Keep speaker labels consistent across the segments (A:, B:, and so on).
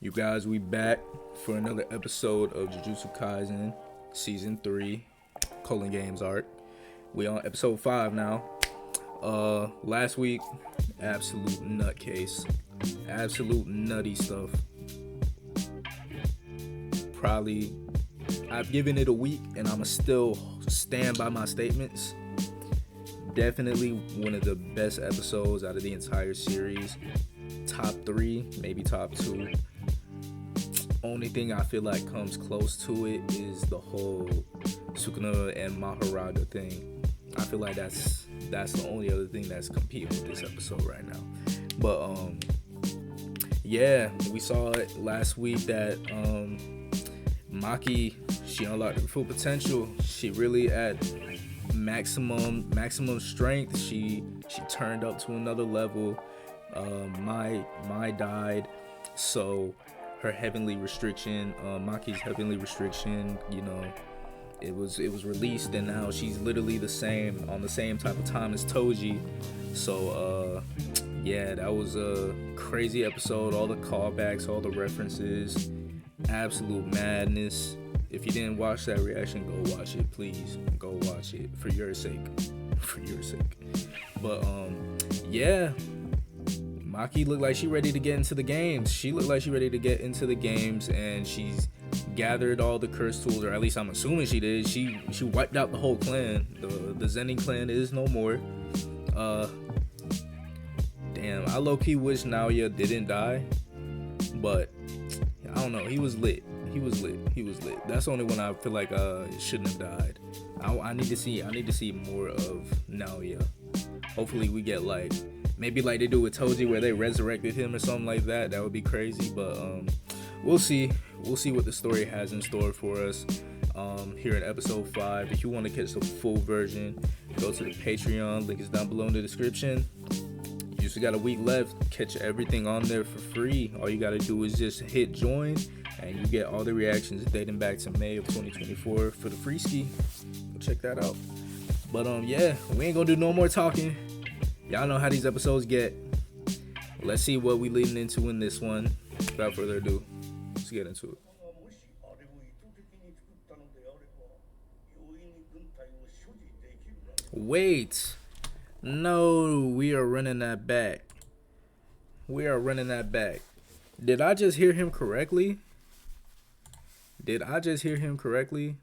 A: You guys, we back for another episode of Jujutsu Kaisen Season 3 Colon Games Arc. We on episode 5 now. Last week, absolute nutcase. Absolute nutty stuff. Probably, I've given it a week and I'ma still stand by my statements. Definitely one of the best episodes out of the entire series. Top 3, maybe top 2. Only thing I feel like comes close to it is the whole Sukuna and Maharaga thing. I feel like that's the only other thing that's competing with this episode right now. But yeah, we saw it last week that Maki, she unlocked her full potential. She really at maximum strength. She turned up to another level. My died, so her heavenly restriction, Maki's heavenly restriction, it was released, and now she's literally on the same type of time as Toji. So yeah, that was a crazy episode. All the callbacks, all the references, absolute madness. If you didn't watch that reaction, go watch it, please. Go watch it for your sake. But yeah, Maki looked like she ready to get into the games. And she's gathered all the curse tools, or at least I'm assuming she did. She wiped out the whole clan. The Zenin clan is no more. Damn, I low-key wish Naoya didn't die, but I don't know. He was lit. That's the only one I feel like shouldn't have died. I need to see more of Naoya. Hopefully we get maybe like they do with Toji, where they resurrected him or something like that. That would be crazy, but we'll see what the story has in store for us here in episode 5. If you want to catch the full version, go to the Patreon. Link is down below in the description. You just got a week left. Catch everything on there for free. All you got to do is just hit join, and you get all the reactions dating back to May of 2024 for the free ski. Go check that out. But yeah, we ain't gonna do no more talking. Y'all know how these episodes get. Let's see what we leading into in this one. Without further ado, let's get into it. Wait. No, we are running that back. Did I just hear him correctly?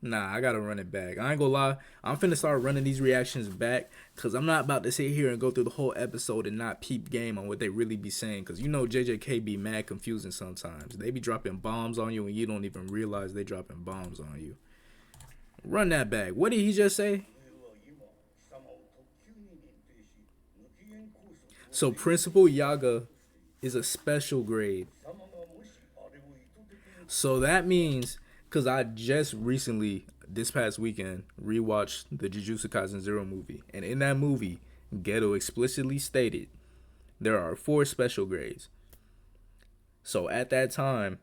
A: Nah, I gotta run it back. I ain't gonna lie. I'm finna start running these reactions back, because I'm not about to sit here and go through the whole episode and not peep game on what they really be saying. Because JJK be mad confusing sometimes. They be dropping bombs on you and you don't even realize they dropping bombs on you. Run that back. What did he just say? So Principal Yaga is a special grade. So that means, because I just recently, this past weekend, rewatched the Jujutsukaisen Zero movie. And in that movie, Geto explicitly stated there are 4 special grades. So at that time,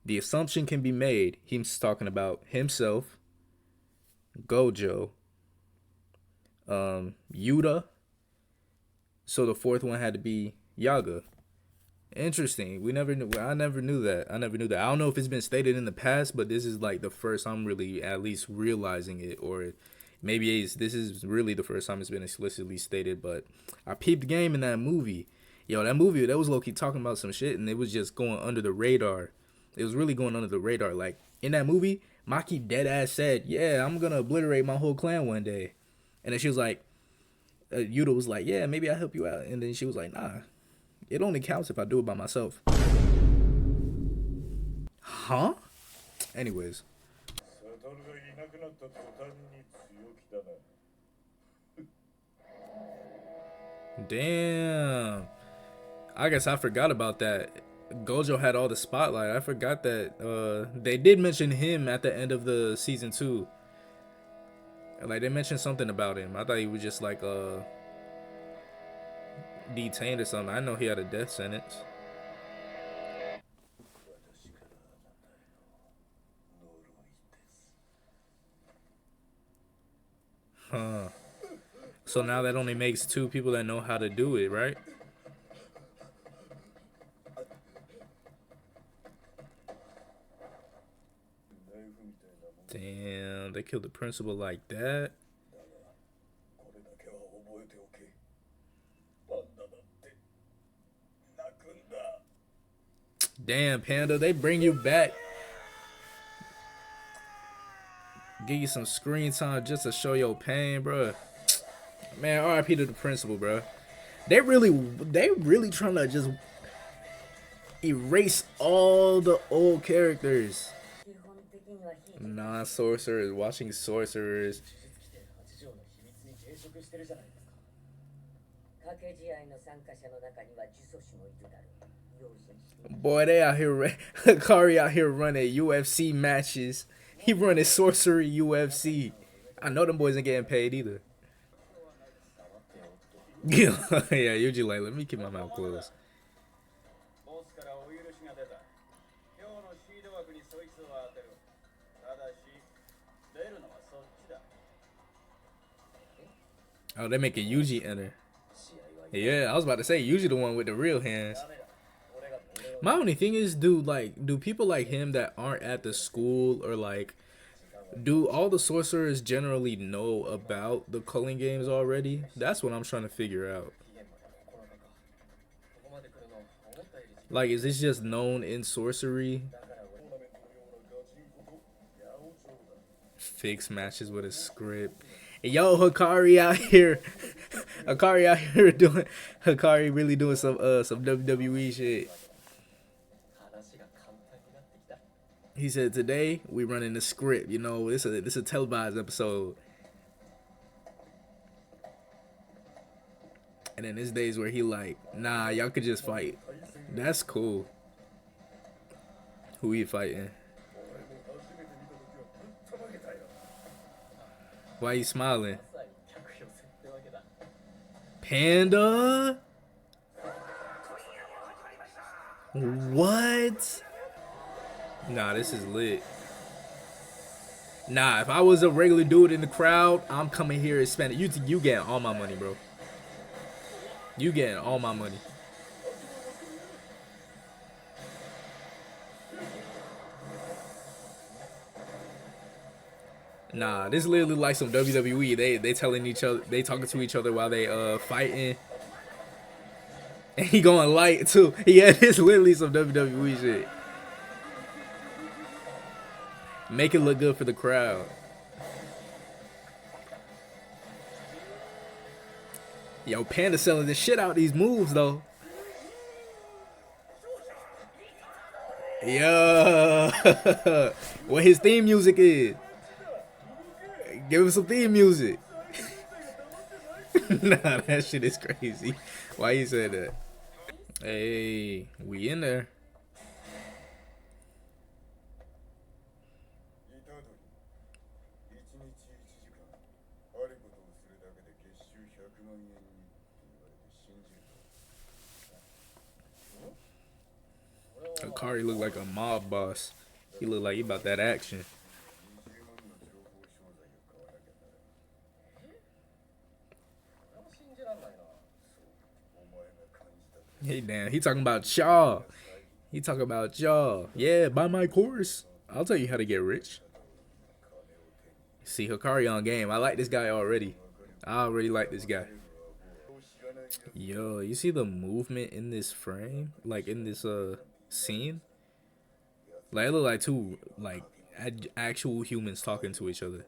A: the assumption can be made, he's talking about himself, Gojo, Yuta. So the 4th one had to be Yaga. Interesting. I never knew that. I don't know if it's been stated in the past, but this is the first I'm really at least realizing it, or maybe this is really the first time it's been explicitly stated. But I peeped the game in that movie. That movie, that was low-key talking about some shit, and it was just going under the radar. It was really going under the radar. In that movie, Maki deadass said, "Yeah, I'm gonna obliterate my whole clan one day," and then she was like, Yuta was like, "Yeah, maybe I'll help you out," and then she was like, "Nah. It only counts if I do it by myself." Huh? Anyways. Damn. I guess I forgot about that. Gojo had all the spotlight. I forgot that they did mention him at the end of the season 2. They mentioned something about him. I thought he was just detained or something. I know he had a death sentence. Huh. So now that only makes 2 people that know how to do it, right? Damn, they killed the principal like that. Damn, Panda, they bring you back. Give you some screen time just to show your pain, bro. Man, RIP to the principal, bro. They really trying to just erase all the old characters. Non-sorcerers, watching sorcerers. Boy, they out here, Hakari out here running UFC matches. He running sorcery UFC. I know them boys ain't getting paid either. Yeah, usually like, let me keep my mouth closed. Oh, they making Yuji enter. Yeah, I was about to say Yuji the one with the real hands. My only thing is, do people like him that aren't at the school, or like, do all the sorcerers generally know about the culling games already? That's what I'm trying to figure out. Like, is this just known in sorcery? Fix matches with a script. Yo, Hakari out here. Hakari out here doing. Hakari really doing some WWE shit. He said today we running the script. You know, this a televised episode. And then there's days where he like, nah, y'all could just fight. That's cool. Who he fighting? Why you smiling? Panda? What? Nah, this is lit. Nah, if I was a regular dude in the crowd, I'm coming here and spending. You getting all my money, bro. You getting all my money. Nah, this literally like some WWE. They telling each other, they talking to each other while they fighting. And he going light too. Yeah, it's literally some WWE shit. Make it look good for the crowd. Yo, Panda selling the shit out these moves though. Yo, what his theme music is. Give him some theme music. Nah, that shit is crazy. Why you said that? Hey, we in there. Hakari look like a mob boss. He look like he about that action. Hey, damn, he talking about y'all. He talking about y'all. Yeah, buy my course. I'll tell you how to get rich. See, Hakari on game. I like this guy already. I already like this guy. Yo, you see the movement in this frame? Like, in this scene? Like, it look like two, like, actual humans talking to each other.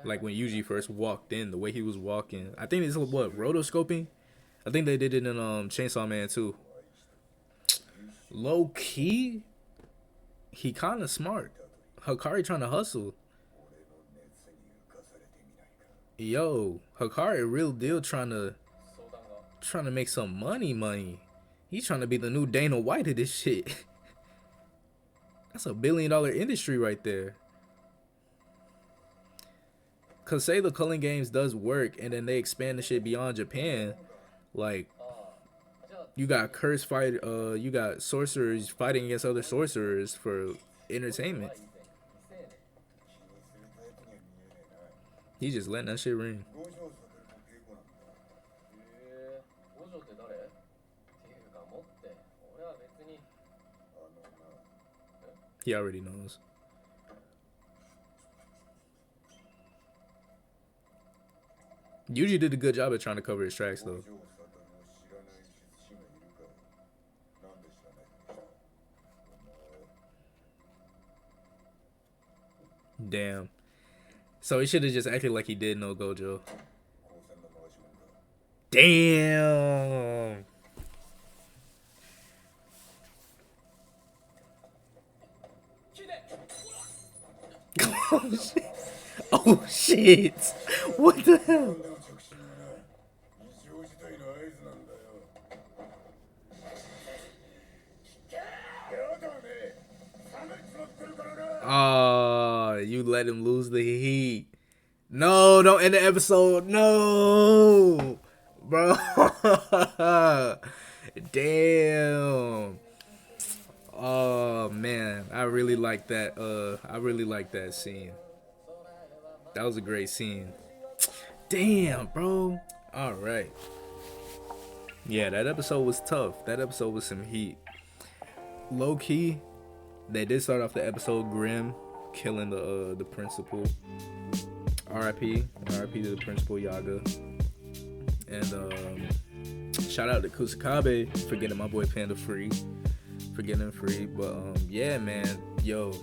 A: Like, when Yuji first walked in, the way he was walking. I think it's, what, rotoscoping? I think they did it in Chainsaw Man too. Low key, he kind of smart. Hakari trying to hustle. Yo, Hakari real deal trying to make some money. He's trying to be the new Dana White of this shit. That's $1 billion industry right there. Cause say the culling games does work and then they expand the shit beyond Japan. Like, you got you got sorcerers fighting against other sorcerers for entertainment. He just letting that shit ring. He already knows. Yuji did a good job at trying to cover his tracks though. Damn. So he should have just acted like he did know Gojo. Damn. Oh shit. Oh shit. What the hell? Oh, you let him lose the heat. No, don't end the episode. No, bro. Damn. Oh man, I really like that. I really like that scene. That was a great scene. Damn, bro. All right. Yeah, that episode was tough. That episode was some heat. Low key, they did start off the episode grim, killing the principal. R.I.P. R.I.P. to the principal Yaga. And shout out to Kusakabe for getting my boy Panda free. For getting him free. But yeah, man. Yo,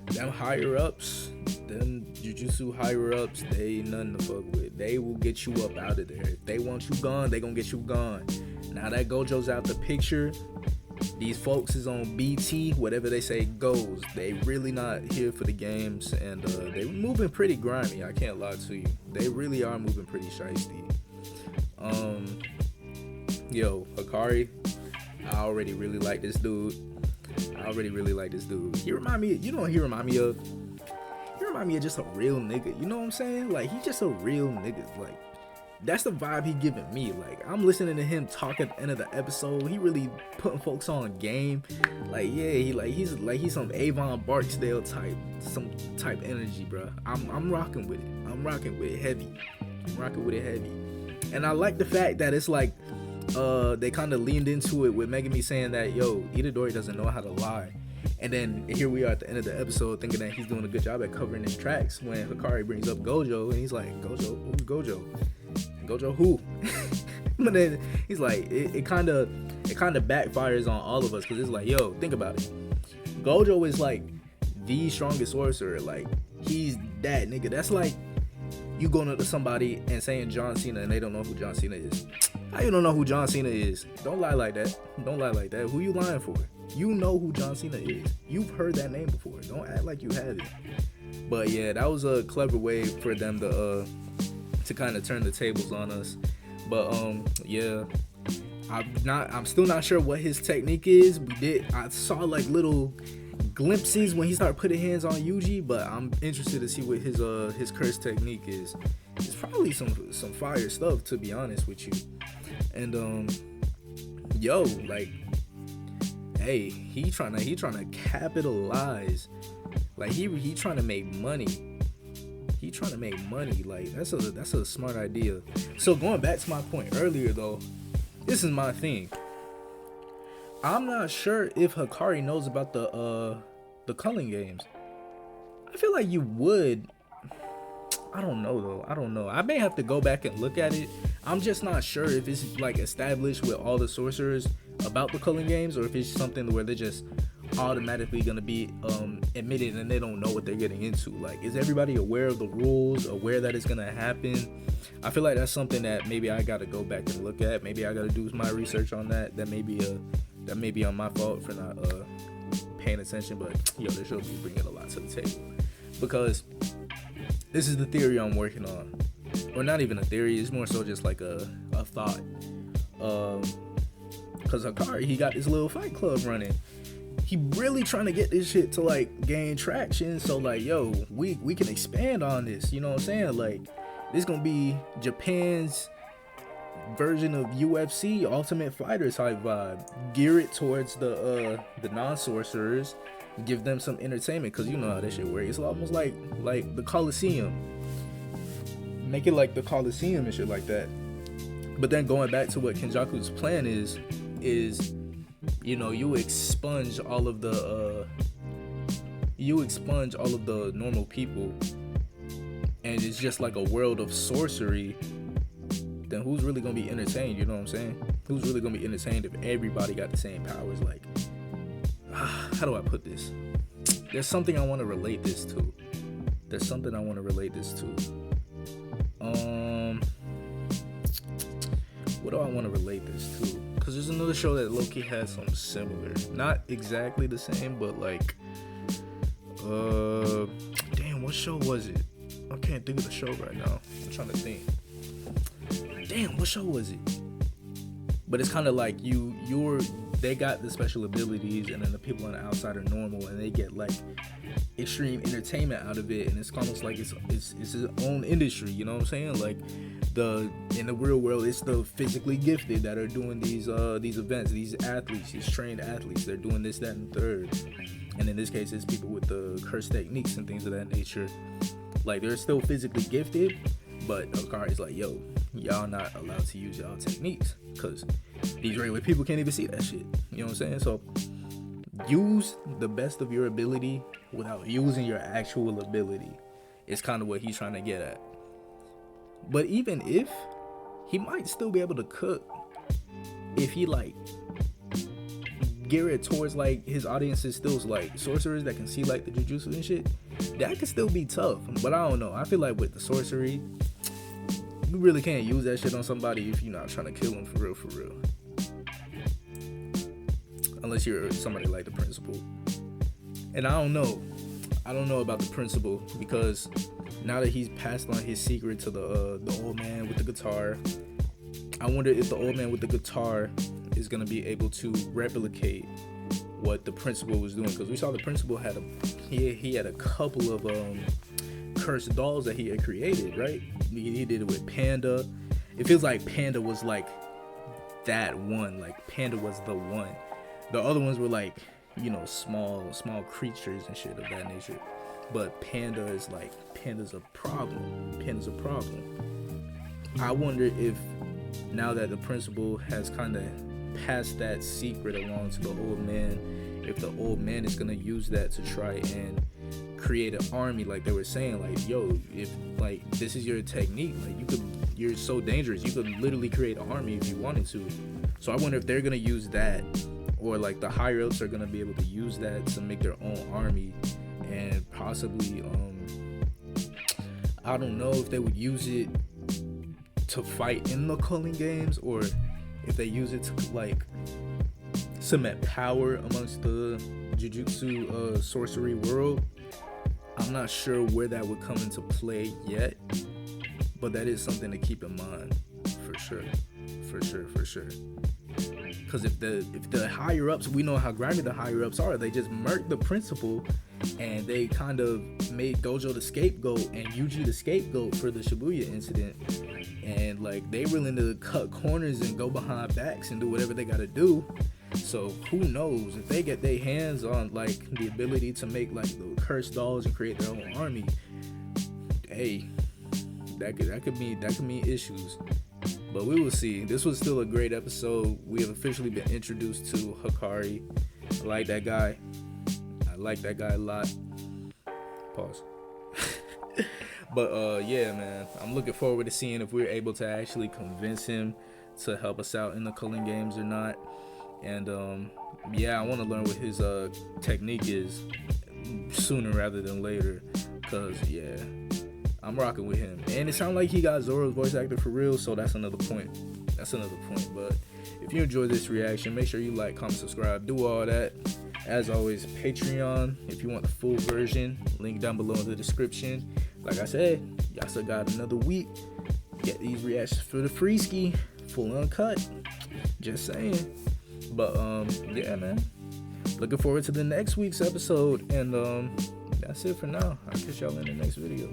A: them higher ups, them Jujutsu higher ups, they ain't nothing to fuck with. They will get you up out of there. If they want you gone, they gonna get you gone. Now that Gojo's out the picture, these folks is on BT, whatever they say goes. They really not here for the games, and they moving pretty grimy. I can't lie to you. They really are moving pretty shiesty. Yo, Hakari, I already really like this dude. He remind me, you know what he remind me of? He remind me of just a real nigga. You know what I'm saying? Like, he just a real nigga. Like, that's the vibe he giving me. Like, I'm listening to him talk at the end of the episode. He really putting folks on game. Like, yeah, he's some Avon Barksdale type energy, bro. I'm rocking with it. I'm rocking with it heavy. And I like the fact that it's like they kind of leaned into it with Megumi saying that, yo, Itadori doesn't know how to lie. And then here we are at the end of the episode thinking that he's doing a good job at covering his tracks when Hakari brings up Gojo, and he's like, Gojo? Who's Gojo? Gojo who? But then he's like, it kind of backfires on all of us, because it's like, yo, think about it. Gojo is like the strongest sorcerer. Like, he's that nigga. That's like you going up to somebody and saying John Cena and they don't know who John Cena is. How you don't know who John Cena is? Don't lie like that. Who you lying for? You know who John Cena is. You've heard that name before. Don't act like you haven't. But yeah, that was a clever way for them to kind of turn the tables on us. But yeah, I'm still not sure what his technique is. I saw like little glimpses when he started putting hands on Yuji, but I'm interested to see what his curse technique is. It's probably some fire stuff, to be honest with you. And yo, like, hey, he trying to capitalize. Like, he trying to make money. Like, that's a smart idea. So going back to my point earlier though, this is my thing. I'm not sure if Hakari knows about the culling games. I feel like you would. I don't know though. I may have to go back and look at it. I'm just not sure if it's like established with all the sorcerers about the culling games, or if it's something where they're just automatically gonna be admitted and they don't know what they're getting into. Like, is everybody aware of the rules, aware that it's gonna happen? I feel like that's something that maybe I gotta go back and look at. Maybe I gotta do my research on that. That may be on my fault for not paying attention. But yo, this show be bringing a lot to the table, because this is the theory I'm working on, or not even a theory. It's more so just like a thought. Cause Hakari, he got this little fight club running. He really trying to get this shit to like gain traction. So like, yo, we can expand on this. You know what I'm saying? Like, this gonna be Japan's version of UFC Ultimate Fighter type vibe. Gear it towards the non-sorcerers. Give them some entertainment, because you know how that shit works. It's almost like the Coliseum. Make it like the Coliseum and shit like that. But then going back to what Kenjaku's plan is, you know, you expunge all of the normal people, and it's just like a world of sorcery then who's really gonna be entertained? You know what I'm saying? Who's really gonna be entertained if everybody got the same powers? Like, how do I put this? There's something I want to relate this to. What do I want to relate this to? Because there's another show that low-key has something similar. Not exactly the same, but like, damn, what show was it? I can't think of the show right now. I'm trying to think. Damn, what show was it? But it's kind of like they got the special abilities, and then the people on the outside are normal, and they get like extreme entertainment out of it, and it's almost like it's its own industry. You know what I'm saying? Like, in the real world, it's the physically gifted that are doing these events, these athletes, these trained athletes. They're doing this, that, and third. And in this case, it's people with the curse techniques and things of that nature. Like, they're still physically gifted, but Hakari's like, yo, y'all not allowed to use y'all techniques, because these regular people can't even see that shit. You know what I'm saying? So use the best of your ability without using your actual ability. It's kind of what he's trying to get at. But even if, he might still be able to cook if he like gear it towards like his audience is still like sorcerers that can see like the jujutsu and shit. That could still be tough, but I don't know. I feel like with the sorcery, you really can't use that shit on somebody if you're not trying to kill them for real. Unless you're somebody like the principal. And I don't know about the principal, because now that he's passed on his secret to the old man with the guitar, I wonder if the old man with the guitar is gonna be able to replicate what the principal was doing, because we saw the principal had he had a couple of cursed dolls that he had created, right? He did it with Panda. It feels like Panda was like that one, like Panda was the one. The other ones were like, you know, small creatures and shit of that nature. But Panda's a problem. I wonder if now that the principal has kind of passed that secret along to the old man, if the old man is gonna use that to try and create an army, like they were saying, like, yo, if like this is your technique, like you're so dangerous, you could literally create an army if you wanted to. So I wonder if they're gonna use that, or like the higher ups are gonna be able to use that to make their own army, and possibly I don't know if they would use it to fight in the culling games, or if they use it to like cement power amongst the jujutsu sorcery world. I'm not sure where that would come into play yet, but that is something to keep in mind for sure. Because if the higher ups, we know how grimy the higher ups are, they just murked the principal, and they kind of made Dojo the scapegoat and Yuji the scapegoat for the Shibuya incident, and like they willing to cut corners and go behind backs and do whatever they gotta do. So who knows, if they get their hands on like the ability to make like the cursed dolls and create their own army, hey, that could mean issues. But we will see. This was still a great episode. We have officially been introduced to Hakari. I like that guy a lot. Pause. But yeah, man, I'm looking forward to seeing if we're able to actually convince him to help us out in the culling games or not. And yeah, I want to learn what his technique is sooner rather than later, because yeah, I'm rocking with him. And it sounds like he got Zoro's voice actor for real, so that's another point. But if you enjoyed this reaction, make sure you like, comment, subscribe, do all that. As always, Patreon, if you want the full version, link down below in the description. Like I said, y'all still got another week. Get these reactions for the free ski, full uncut. Just saying. But yeah, man, looking forward to the next week's episode, and that's it for now. I'll catch y'all in the next video.